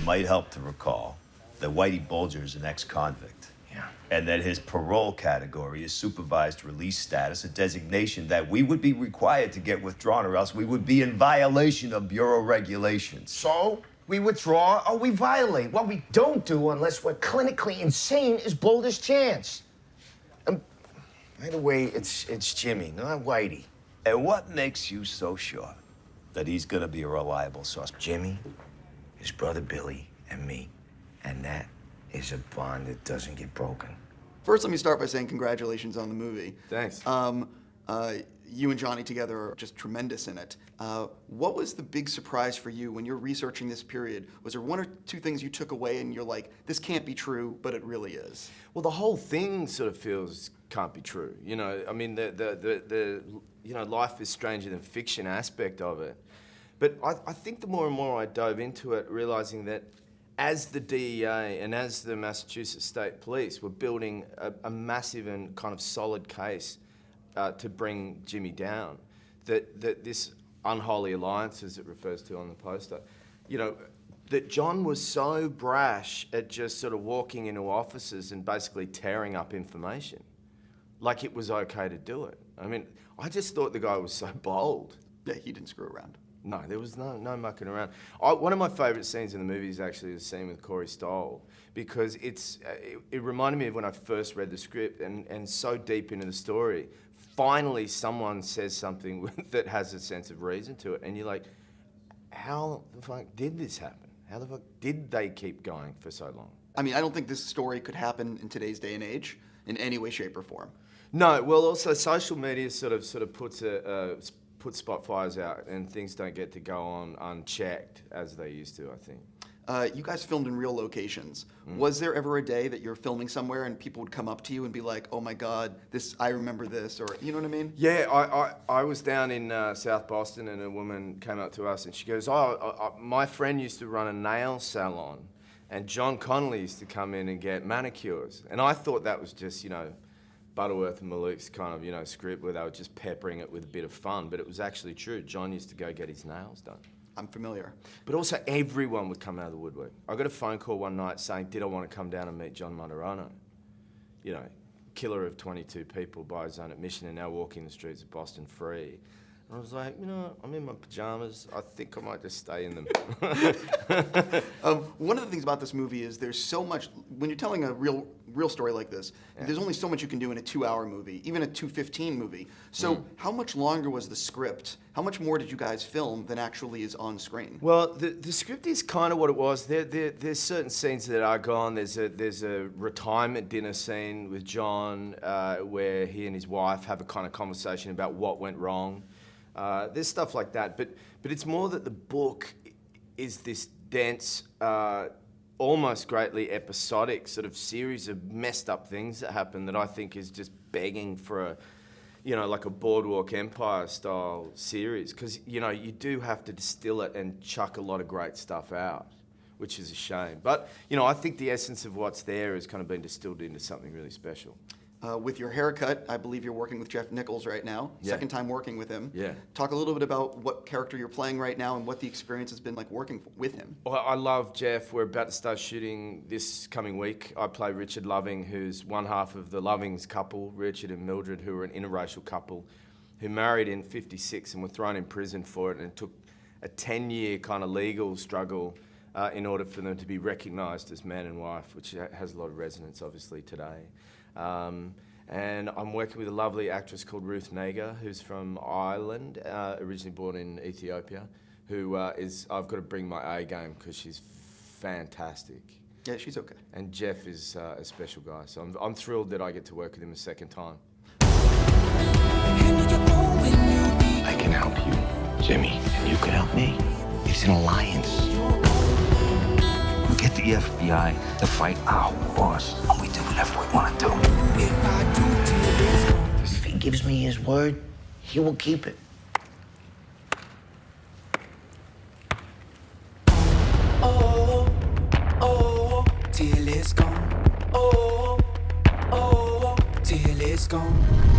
It might help to recall that Whitey Bulger is an ex-convict. Yeah. And that his parole category is supervised release status, a designation that we would be required to get withdrawn, or else we would be in violation of Bureau regulations. So, we withdraw or we violate. What we don't do unless we're clinically insane is blow this chance. By the way, it's Jimmy, not Whitey. And what makes you so sure that he's gonna be a reliable suspect? Jimmy, his brother Billy, and me. And that is a bond that doesn't get broken. First, let me start by saying congratulations on the movie. Thanks. You and Johnny together are just tremendous in it. What was the big surprise for you when you're researching this period? Was there one or two things you took away and you're like, this can't be true, but it really is? Well, the whole thing sort of feels can't be true. You know, I mean, the you know, life is stranger than fiction aspect of it. But I think the more and more I dove into it, realizing that as the DEA and as the Massachusetts State Police were building a massive and kind of solid case to bring Jimmy down, that this unholy alliance, as it refers to on the poster, you know, that John was so brash at just sort of walking into offices and basically tearing up information, like it was okay to do it. I mean, I just thought the guy was so bold. Yeah, he didn't screw around. No, there was no mucking around. One of my favourite scenes in the movie is actually the scene with Corey Stoll, because it reminded me of when I first read the script and so deep into the story, finally someone says something that has a sense of reason to it, and you're like, how the fuck did this happen? How the fuck did they keep going for so long? I mean, I don't think this story could happen in today's day and age in any way, shape, or form. No, well, also social media sort of puts spot fires out, and things don't get to go on unchecked as they used to, I think. You guys filmed in real locations. Was there ever a day that you're filming somewhere and people would come up to you and be like, oh my God, I remember this, or you know what I mean? Yeah, I was down in South Boston, and a woman came up to us and she goes, my friend used to run a nail salon, and John Connolly used to come in and get manicures. And I thought that was just, you know, Butterworth and Malouk's kind of, you know, script where they were just peppering it with a bit of fun, but it was actually true. John used to go get his nails done. I'm familiar. But also everyone would come out of the woodwork. I got a phone call one night saying, did I want to come down and meet John Monterano? You know, killer of 22 people by his own admission and now walking the streets of Boston free. And I was like, you know, I'm in my pajamas. I think I might just stay in them. One of the things about this movie is there's so much, when you're telling a real story like this, there's only so much you can do in a 2-hour movie, even a 2:15 movie. So how much longer was the script? How much more did you guys film than actually is on screen? Well, the script is kind of what it was. There's certain scenes that are gone. There's a retirement dinner scene with John where he and his wife have a kind of conversation about what went wrong. There's stuff like that, but it's more that the book is this dense, almost greatly episodic sort of series of messed up things that happen that I think is just begging for a, you know, like a Boardwalk Empire style series, because, you know, you do have to distill it and chuck a lot of great stuff out, which is a shame. But, you know, I think the essence of what's there has kind of been distilled into something really special. With your haircut, I believe you're working with Jeff Nichols right now. Yeah. Second time working with him. Yeah. Talk a little bit about what character you're playing right now and what the experience has been like working with him. Well, I love Jeff. We're about to start shooting this coming week. I play Richard Loving, who's one half of the Lovings couple, Richard and Mildred, who are an interracial couple who married in '56 and were thrown in prison for it, and it took a 10-year kind of legal struggle in order for them to be recognised as man and wife, which has a lot of resonance, obviously, today. And I'm working with a lovely actress called Ruth Negga, who's from Ireland, originally born in Ethiopia, who I've got to bring my A game because she's fantastic. Yeah, she's okay. And Jeff is a special guy, so I'm thrilled that I get to work with him a second time. I can help you, Jimmy, and you can help me. It's an alliance. Get the FBI to fight our wars, and we do whatever we want to do. If he gives me his word, he will keep it. Oh, oh, till it's gone. Oh, oh, till it's gone.